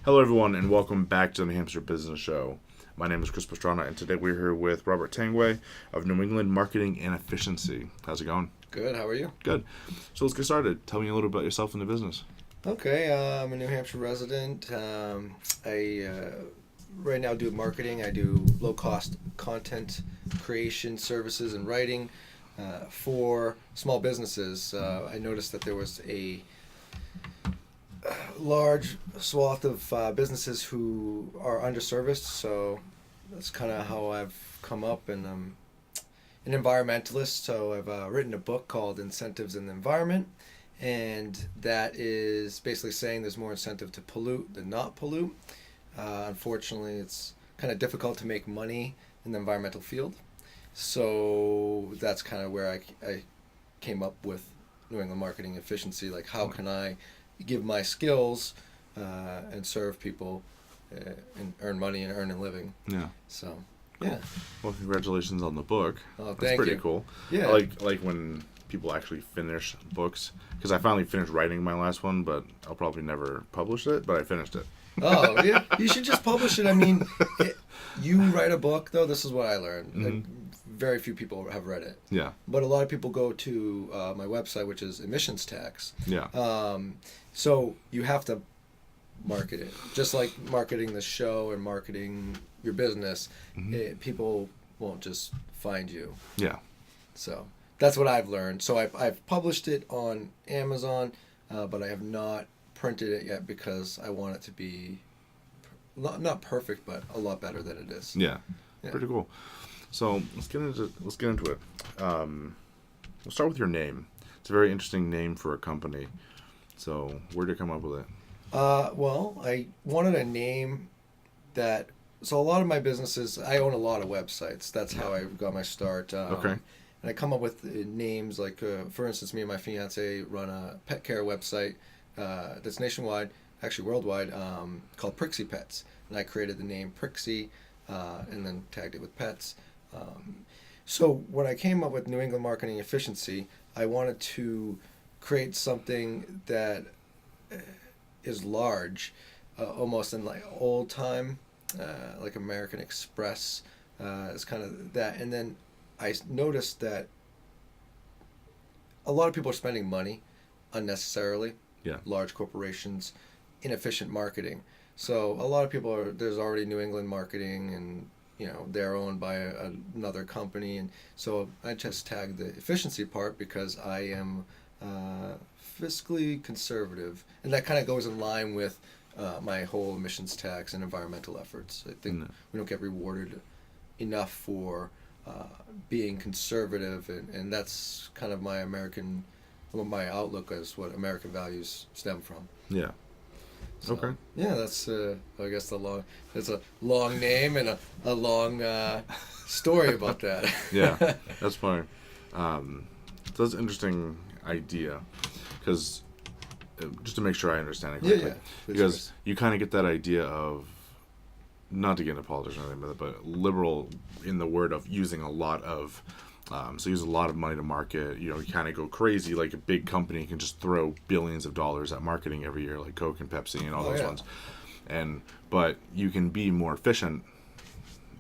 Hello, everyone, and welcome back to the New Hampshire Business Show. My name is Chris Pastrana, and today we're here with Robert Tanguay of New England Marketing and Efficiency. How's it going? Good. How are you? Good. So let's get started. Tell me a little about yourself and the business. Okay. I'm a New Hampshire resident. I right now do marketing. I do low cost content creation services and writing for small businesses. I noticed that there was a large swath of businesses who are underserviced. So that's kind of how I've come up, and I'm an environmentalist. So I've written a book called Incentives in the Environment, and that is basically saying there's more incentive to pollute than not pollute. Unfortunately, it's kind of difficult to make money in the environmental field. So that's kind of where I came up with New England Marketing Efficiency. Like, how can I give my skills and serve people and earn money and earn a living? Yeah. So, Cool. yeah. Well, congratulations on the book. Oh, That's thank pretty you. cool. Yeah. I like when people actually finish books, because I finally finished writing my last one, but I'll probably never publish it, but I finished it. Oh, yeah. You should just publish it. I mean, you write a book, though. This is what I learned. Mhm. Very few people have read it. Yeah. But a lot of people go to my website, which is emissions tax. Yeah. So you have to market it. Just like marketing the show and marketing your business, people won't just find you. Yeah. So that's what I've learned. So I've published it on Amazon, but I have not printed it yet because I want it to be not perfect, but a lot better than it is. Yeah. Yeah. Pretty cool. So let's get into it. We'll start with your name. It's a very interesting name for a company. So where did you come up with it? Well, I wanted a name that. So a lot of my businesses, I own a lot of websites. That's how I got my start. Okay. And I come up with names like, for instance, me and my fiance run a pet care website that's nationwide, actually worldwide, called Prixie Pets. And I created the name Prixie and then tagged it with pets. So when I came up with New England Marketing Efficiency, I wanted to create something that is large, almost in like old time, like American Express. It's kind of that. And then I noticed that a lot of people are spending money unnecessarily. Yeah. Large corporations, inefficient marketing. So a lot of people there's already New England Marketing, and they're owned by another company, and so I just tagged the efficiency part because I am fiscally conservative, and that kind of goes in line with my whole emissions tax and environmental efforts. I think we don't get rewarded enough for being conservative, and that's kind of my outlook as what American values stem from. Yeah. So, Okay. Yeah, that's I guess it's a long name and a long story about that. Yeah, that's fine. That's an interesting idea, because just to make sure I understand it correctly, Yeah. because you kind of get that idea of, not to get into politics or anything, but liberal in the word of using a lot of, so use a lot of money to market. You kind of go crazy. Like a big company can just throw billions of dollars at marketing every year, like Coke and Pepsi and all those ones. But you can be more efficient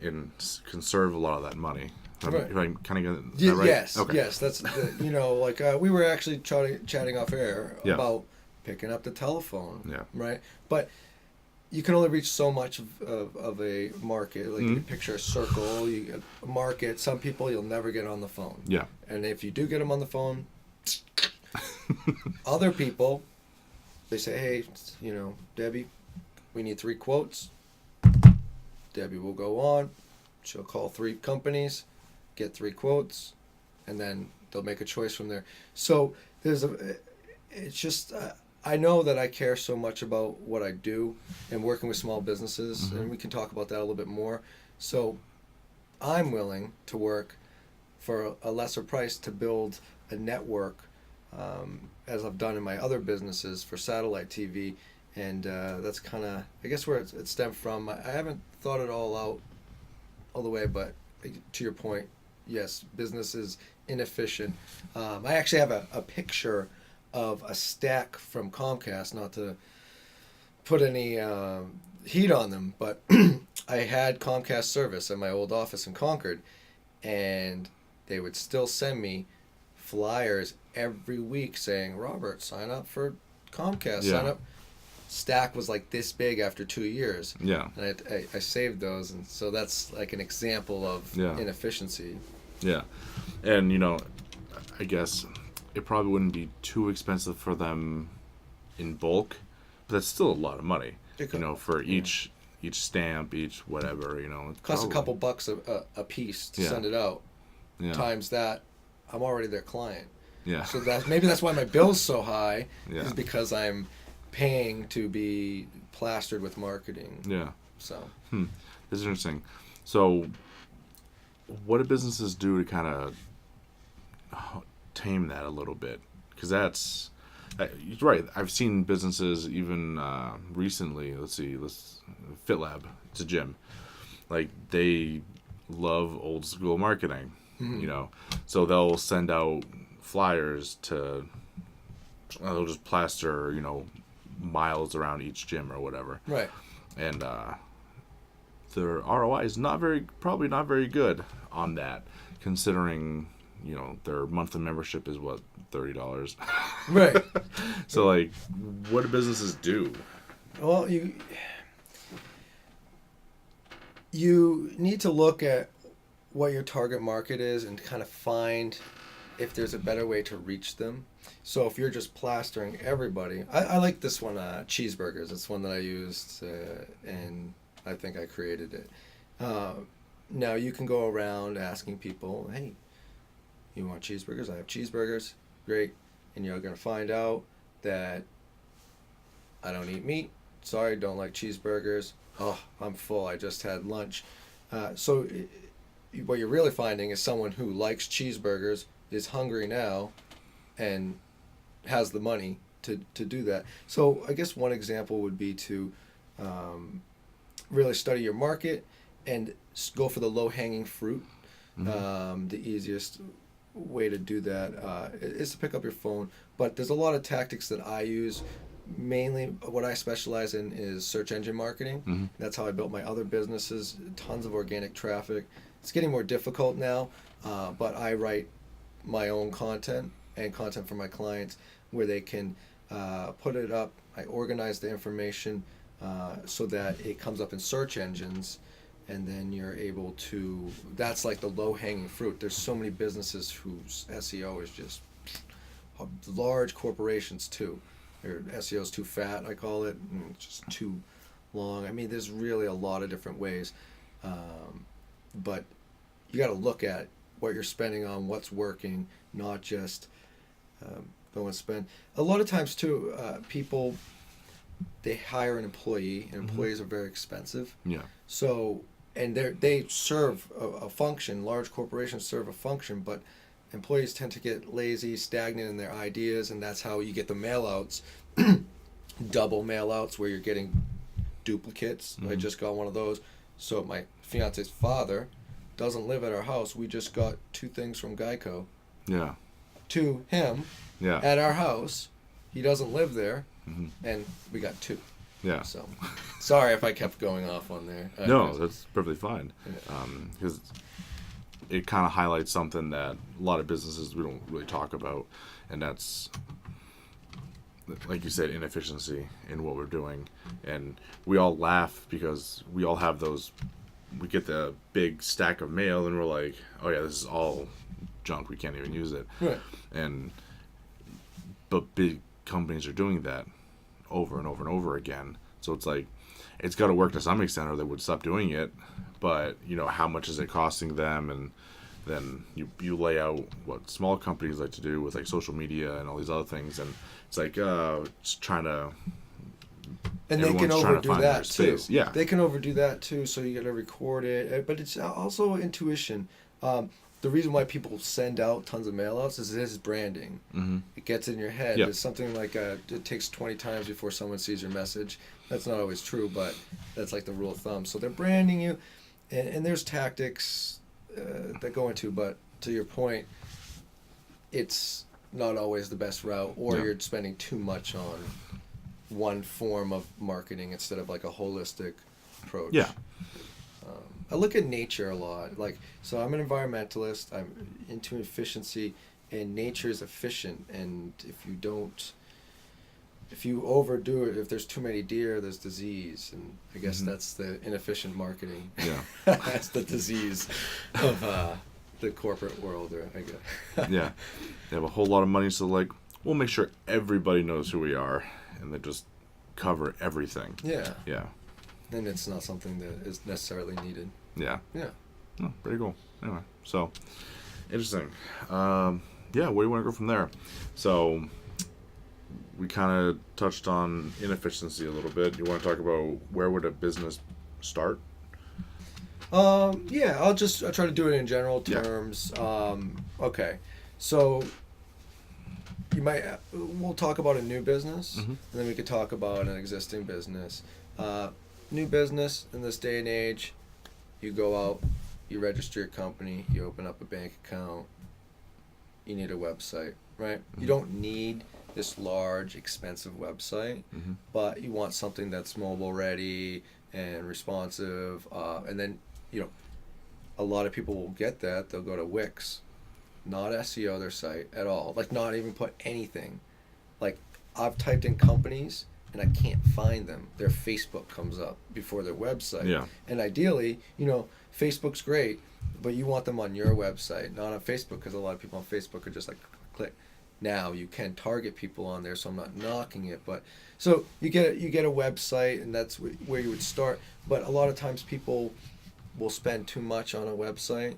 and conserve a lot of that money. Right. If I kind of get that right? Yes, Okay. yes. That's like we were actually chatting off air Yeah. about picking up the telephone. Yeah. Right, but you can only reach so much of a market. Like you picture a circle, a market. Some people you'll never get on the phone. Yeah. And if you do get them on the phone, other people, they say, hey, Debbie, we need 3 quotes. Debbie will go on. She'll call 3 companies, get 3 quotes, and then they'll make a choice from there. So it's just, I know that I care so much about what I do and working with small businesses, and we can talk about that a little bit more. So I'm willing to work for a lesser price to build a network, as I've done in my other businesses for satellite TV, and that's kind of, I guess, where it stemmed from. I haven't thought it all the way, but to your point, yes, business is inefficient. I actually have a picture of a stack from Comcast, not to put any heat on them, but I had Comcast service at my old office in Concord, and they would still send me flyers every week saying, Robert, sign up for Comcast, sign Yeah. up. Stack was like this big after 2 years. Yeah. And I saved those, and so that's like an example of Yeah. inefficiency. Yeah. And, you know, I guess it probably wouldn't be too expensive for them in bulk, but that's still a lot of money. You know, for each stamp, each whatever, you know. Costs a couple bucks a piece to send it out. Yeah. Times that, I'm already their client. Yeah. So maybe that's why my bill's so high, Yeah. is because I'm paying to be plastered with marketing. Yeah. So. This is interesting. So, what do businesses do to kind of tame that a little bit? Because that's you're right. I've seen businesses even recently. Let's FitLab. It's a gym. Like, they love old school marketing. You know, so they'll send out flyers to. They'll just plaster, you know, miles around each gym or whatever. Right. And their ROI is probably not very good on that, considering, you know, their monthly membership is what, $30. Right. So, like, what do businesses do? Well, you need to look at what your target market is and kind of find if there's a better way to reach them. So if you're just plastering everybody, I like this one, cheeseburgers. It's one that I used, and I think I created it. Now you can go around asking people, hey, you want cheeseburgers? I have cheeseburgers. Great. And you're going to find out that I don't eat meat. Sorry, don't like cheeseburgers. Oh, I'm full. I just had lunch. So what you're really finding is someone who likes cheeseburgers, is hungry now, and has the money to do that. So I guess one example would be to really study your market and go for the low-hanging fruit. The easiest way to do that is to pick up your phone. But there's a lot of tactics that I use. Mainly what I specialize in is search engine marketing. That's how I built my other businesses, tons of organic traffic. It's getting more difficult now, but I write my own content and content for my clients where they can put it up. I organize the information so that it comes up in search engines, and then you're able to, that's like the low-hanging fruit. There's so many businesses whose SEO is just large corporations too. Their SEO is too fat, I call it, and it's just too long. I mean, there's really a lot of different ways, but you got to look at what you're spending on, what's working, not just go and spend. A lot of times too, people, they hire an employee, and employees are very expensive. Yeah. So, and they serve a function. Large corporations serve a function, but employees tend to get lazy, stagnant in their ideas, and that's how you get the mail-outs, double mail-outs, where you're getting duplicates. I just got one of those. So my fiance's father doesn't live at our house. We just got 2 things from Geico Yeah. to him Yeah. at our house. He doesn't live there, and we got 2. Yeah. So, sorry if I kept going off on there. No, that's perfectly fine. Yeah. Because it kind of highlights something that a lot of businesses we don't really talk about, and that's, like you said, inefficiency in what we're doing. And we all laugh because we all have those, we get the big stack of mail and we're like, oh yeah, this is all junk, we can't even use it. Right. But big companies are doing that over and over and over again. So it's like, it's got to work to some extent or they would stop doing it. But, you know, how much is it costing them? And then you lay out what small companies like to do with like social media and all these other things. And it's like, just trying to, and they can everyone's trying to overdo find their that too. space. Yeah. They can overdo that too, so you got to record it. But it's also intuition. The reason why people send out tons of mail outs is it is branding. It gets in your head. Yep. It's something like it takes 20 times before someone sees your message. That's not always true, but that's like the rule of thumb. So they're branding you, and there's tactics that go into, but to your point, it's not always the best route, or Yeah. you're spending too much on one form of marketing instead of like a holistic approach. Yeah. I look at nature a lot. Like, so I'm an environmentalist. I'm into efficiency, and nature is efficient. And if you overdo it, if there's too many deer, there's disease. And I guess that's the inefficient marketing. Yeah. That's the disease of the corporate world, I guess. Yeah. They have a whole lot of money, so like, we'll make sure everybody knows who we are, and they just cover everything. Yeah. Yeah. And it's not something that is necessarily needed. Yeah. Yeah. Oh, pretty cool. Anyway, so interesting. Yeah, where do you want to go from there? So we kind of touched on inefficiency a little bit. You want to talk about where would a business start? Yeah, I'll try to do it in general terms. Okay, so we'll talk about a new business, and then we could talk about an existing business. New business in this day and age, you go out, you register your company, you open up a bank account, you need a website, right? You don't need this large, expensive website, but you want something that's mobile ready and responsive, and then, a lot of people will get that. They'll go to Wix, not SEO their site at all, like not even put anything. Like, I've typed in companies and I can't find them. Their Facebook comes up before their website. Yeah. And ideally, Facebook's great, but you want them on your website, not on Facebook, because a lot of people on Facebook are just like, click. Now you can target people on there, so I'm not knocking it, but so you get a website, and that's where you would start. But a lot of times people will spend too much on a website.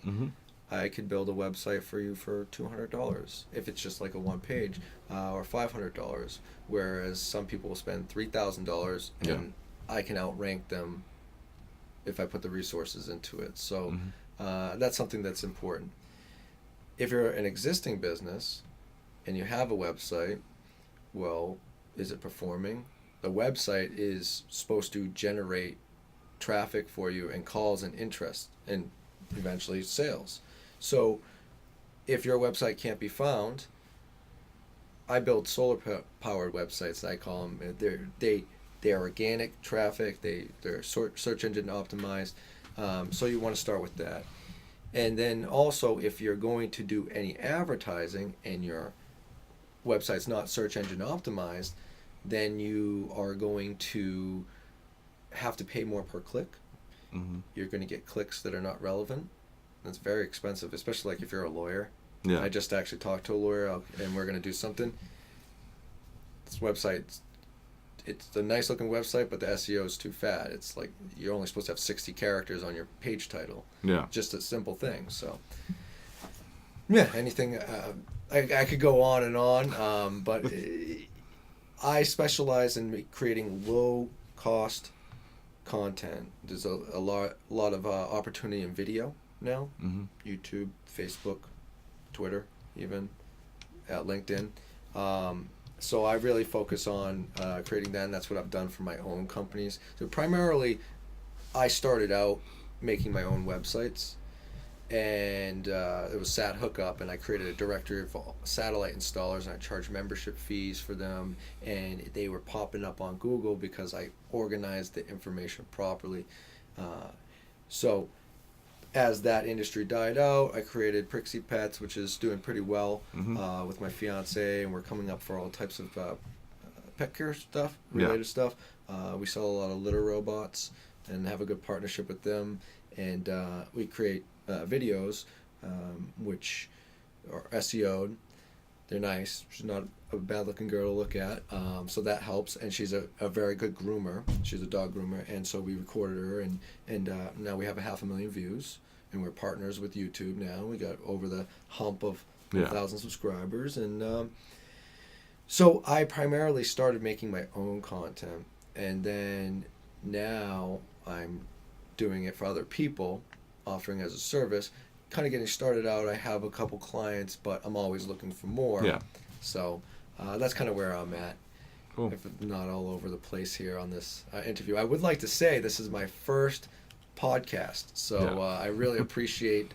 I could build a website for you for $200 if it's just like a one page, or $500. Whereas some people will spend $3,000, and I can outrank them if I put the resources into it. So that's something that's important. If you're an existing business and you have a website, well, is it performing? The website is supposed to generate traffic for you and calls and interest and eventually sales. So if your website can't be found, I build solar powered websites. I call them. They're organic traffic. They're search engine optimized. So you want to start with that. And then also, if you're going to do any advertising and your website's not search engine optimized, then you are going to have to pay more per click. You're going to get clicks that are not relevant. That's very expensive, especially like if you're a lawyer. Yeah. I just actually talked to a lawyer, and we're going to do something. This website, it's a nice looking website, but the SEO is too fat. It's like you're only supposed to have 60 characters on your page title. Yeah. Just a simple thing. So, yeah, anything. I could go on and on, but I specialize in creating low cost content. There's a lot of opportunity in video now. YouTube, Facebook, Twitter, even LinkedIn. So I really focus on creating that, and that's what I've done for my own companies. So primarily, I started out making my own websites, and it was Sat Hookup, and I created a directory of satellite installers, and I charged membership fees for them, and they were popping up on Google because I organized the information properly. So as that industry died out, I created Prixie Pets, which is doing pretty well with my fiance, and we're coming up for all types of pet care stuff, related stuff. We sell a lot of litter robots and have a good partnership with them, and we create videos which are SEO'd. They're nice. She's not a bad-looking girl to look at, so that helps. And she's a very good groomer. She's a dog groomer, and so we recorded her, and now we have 500,000 views, and we're partners with YouTube now. We got over the hump of 1,000 subscribers, and so I primarily started making my own content, and then now I'm doing it for other people, offering as a service. Kind of getting started out. I have a couple clients, but I'm always looking for more. Yeah. So that's kind of where I'm at. Cool. If not all over the place here on this interview. I would like to say this is my first podcast, so I really appreciate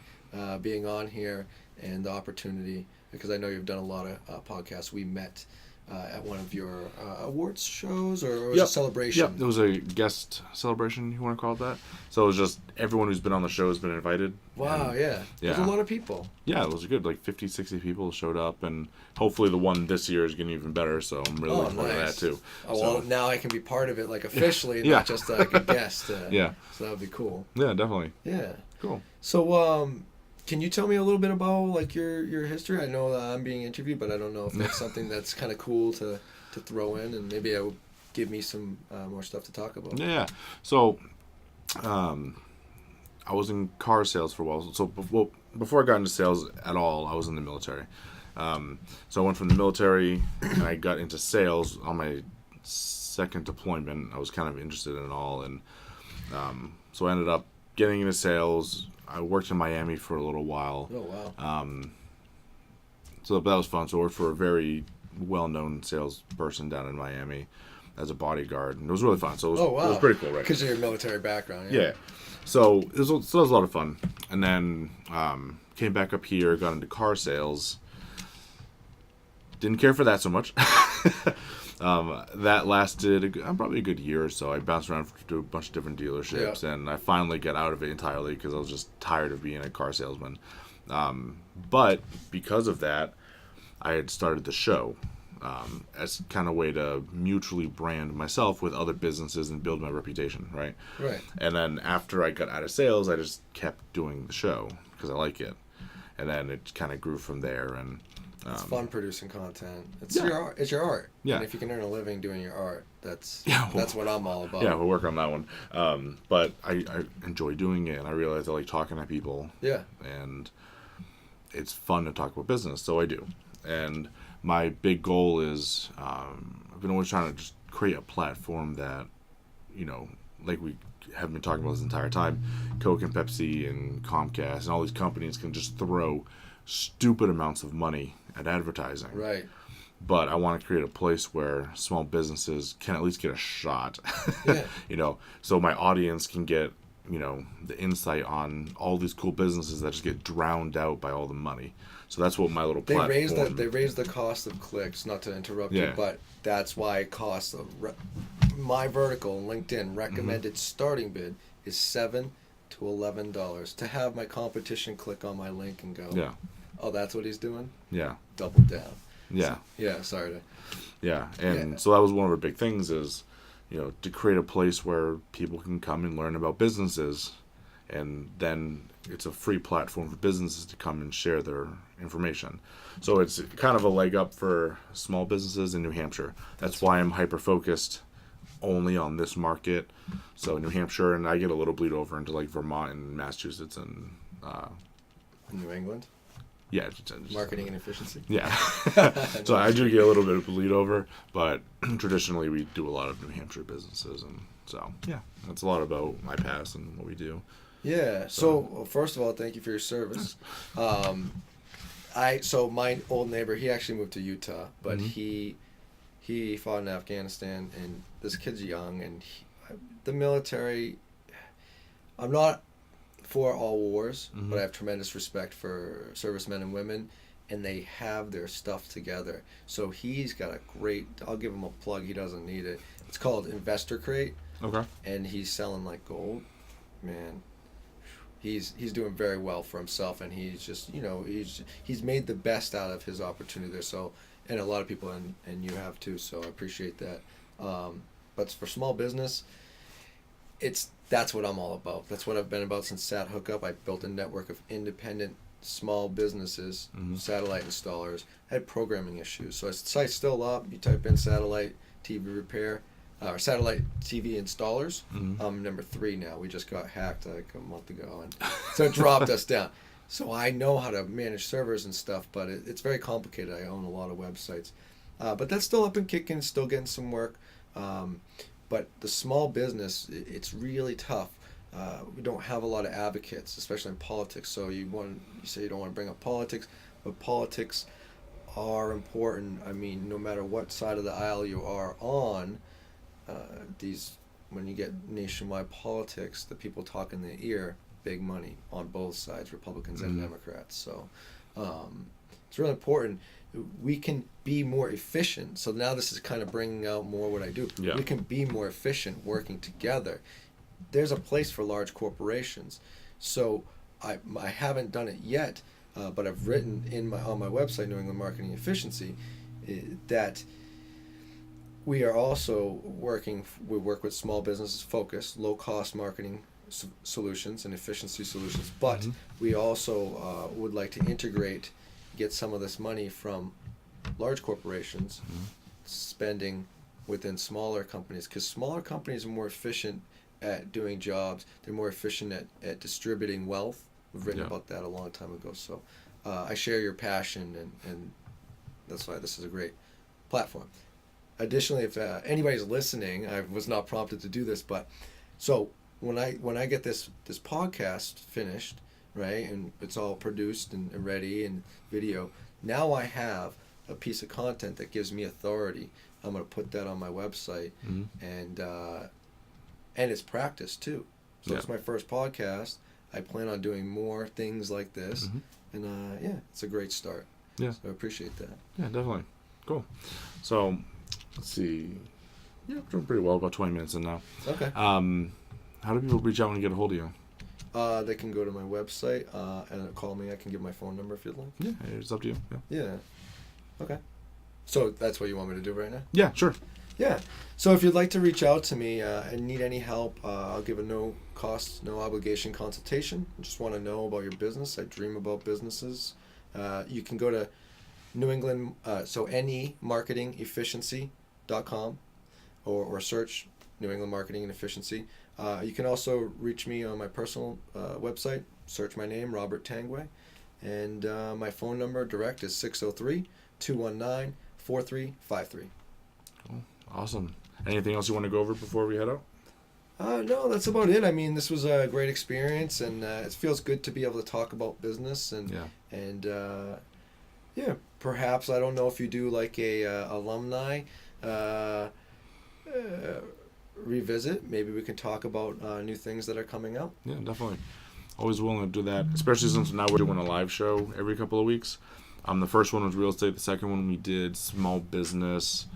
being on here and the opportunity, because I know you've done a lot of podcasts. We met at one of your awards shows, or was it a celebration? Yep, it was a guest celebration, you want to call it that. So it was just everyone who's been on the show has been invited. Wow, yeah. There's a lot of people. Yeah, it was good. Like 50, 60 people showed up, and hopefully the one this year is getting even better, so I'm really looking forward to that too. Oh, well, now I can be part of it, like, officially, not just like a guest. Yeah. So that would be cool. Yeah, definitely. Yeah. Cool. So, can you tell me a little bit about, like, your history? I know that I'm being interviewed, but I don't know if that's something that's kind of cool to throw in, and maybe it will give me some more stuff to talk about. Yeah. So, I was in car sales for a while. So, before I got into sales at all, I was in the military. So I went from the military and I got into sales on my second deployment. I was kind of interested in it all, and so I ended up getting into sales. I worked in Miami for a little while. Oh, wow. So that was fun. So I worked for a very well-known salesperson down in Miami as a bodyguard, and it was really fun. So it was pretty cool, right? Because of your military background. Yeah. So that was a lot of fun. And then came back up here, got into car sales. Didn't care for that so much. That lasted probably a good year or so. I bounced around to a bunch of different dealerships, and I finally got out of it entirely because I was just tired of being a car salesman. But because of that, I had started the show as kind of a way to mutually brand myself with other businesses and build my reputation, right? Right. And then after I got out of sales, I just kept doing the show because I like it. And then it kind of grew from there. And it's fun producing content. It's your art. It's your art. Yeah. And if you can earn a living doing your art, that's that's what I'm all about. Yeah, we'll work on that one. But I enjoy doing it, and I realize I like talking to people. Yeah. And it's fun to talk about business, so I do. And my big goal is I've been always trying to just create a platform that, like we have been talking about this entire time, Coke and Pepsi and Comcast and all these companies can just throw stupid amounts of money at advertising. Right. But I want to create a place where small businesses can at least get a shot. Yeah. So my audience can get, the insight on all these cool businesses that just get drowned out by all the money. So that's what my little platform... They raised the cost of clicks, not to interrupt you, but that's why it costs... my vertical, LinkedIn, recommended starting bid is $7 to $11 to have my competition click on my link and go, oh, that's what he's doing? Yeah. Double down. Yeah. So, sorry to... Yeah, so that was one of our big things is, to create a place where people can come and learn about businesses, and then it's a free platform for businesses to come and share their information. So it's kind of a leg up for small businesses in New Hampshire. That's why I'm hyper-focused only on this market. So New Hampshire, and I get a little bleed over into like Vermont and Massachusetts and... New England? Yeah. Marketing and efficiency? Yeah. So I do get a little bit of bleed over, but traditionally we do a lot of New Hampshire businesses. And so, that's a lot about my past and what we do. Yeah. So first of all, thank you for your service. So my old neighbor, he actually moved to Utah, but he fought in Afghanistan, and this kid's young, and the military, I'm not for all wars, but I have tremendous respect for servicemen and women, and they have their stuff together. So he's got a great, I'll give him a plug, he doesn't need it. It's called Investor Crate. Okay. And he's selling like gold. Man, he's doing very well for himself, and he's just, he's made the best out of his opportunity there. So, and a lot of people, and you have too, so I appreciate that. But for small business, that's what I'm all about. That's what I've been about since Sat Hookup. I built a network of independent small businesses, satellite installers. I had programming issues. So site's still up. You type in satellite TV repair, or satellite TV installers. I'm number 3 now. We just got hacked like a month ago, and so it dropped us down. So I know how to manage servers and stuff, but it's very complicated. I own a lot of websites. But that's still up and kicking, still getting some work. But the small business, it's really tough. We don't have a lot of advocates, especially in politics. So you say you don't want to bring up politics, but politics are important. I mean, no matter what side of the aisle you are on, when you get nationwide politics, the people talk in the ear, big money on both sides, Republicans and Democrats. So It's really important. We can be more efficient. So now this is kind of bringing out more what I do. Yeah. We can be more efficient working together. There's a place for large corporations. So I haven't done it yet, but I've written on my website, New England Marketing Efficiency, that we are also we work with small businesses focused, low cost marketing solutions and efficiency solutions, but we also would like to get some of this money from large corporations spending within smaller companies, because smaller companies are more efficient at doing jobs. They're more efficient at distributing wealth. We've written about that a long time ago. So I share your passion, and that's why this is a great platform. Additionally, if anybody's listening, I was not prompted to do this, but so when I get this podcast finished, right, and it's all produced and ready and video, now I have a piece of content that gives me authority. I'm going to put that on my website, and it's practice too. So it's my first podcast. I plan on doing more things like this, and it's a great start. Yeah, so I appreciate that. Yeah, definitely. Cool. So let's see. Yeah, we're doing pretty well. About 20 minutes in now. Okay. How do people reach out and get a hold of you? They can go to my website and call me. I can give my phone number if you'd like. Yeah, it's up to you. Yeah. Okay. So that's what you want me to do right now? Yeah, sure. Yeah. So if you'd like to reach out to me and need any help, I'll give a no cost, no obligation consultation. I just want to know about your business. I dream about businesses. You can go to New England, nemarketingefficiency.com or search New England Marketing and Efficiency. You can also reach me on my personal website. Search my name, Robert Tanguay. And my phone number direct is 603-219-4353. Cool. Awesome. Anything else you want to go over before we head out? No, that's about it. I mean, this was a great experience, and it feels good to be able to talk about business. And perhaps, I don't know if you do like a alumni revisit. Maybe we can talk about new things that are coming up. Yeah, definitely. Always willing to do that, especially since now we're doing a live show every couple of weeks. The first one was real estate. The second one we did small business,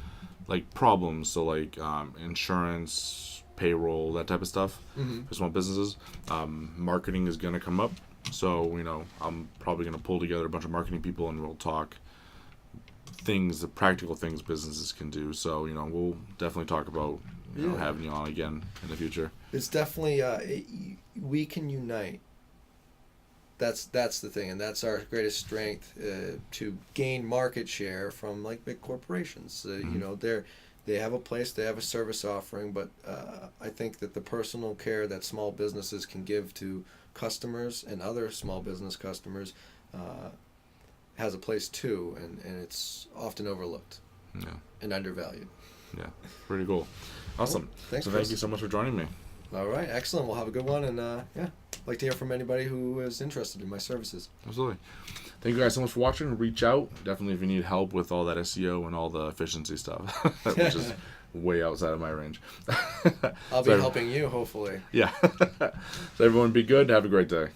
like problems, so like insurance, payroll, that type of stuff for small businesses. Marketing is going to come up, so I'm probably going to pull together a bunch of marketing people and we'll talk the practical things businesses can do. So we'll definitely talk about having you on again in the future. It's definitely we can unite. That's the thing, and that's our greatest strength to gain market share from like big corporations. They have a place, they have a service offering, but I think that the personal care that small businesses can give to customers and other small business customers has a place too, and it's often overlooked and undervalued. Yeah, pretty cool. Awesome. Well, thanks, Thank you so much for joining me. All right, excellent. We'll have a good one, and like to hear from anybody who is interested in my services. Absolutely. Thank you guys so much for watching. Reach out. Definitely if you need help with all that SEO and all the efficiency stuff, which is way outside of my range. I'll be helping you, hopefully. Yeah. So everyone be good. Have a great day.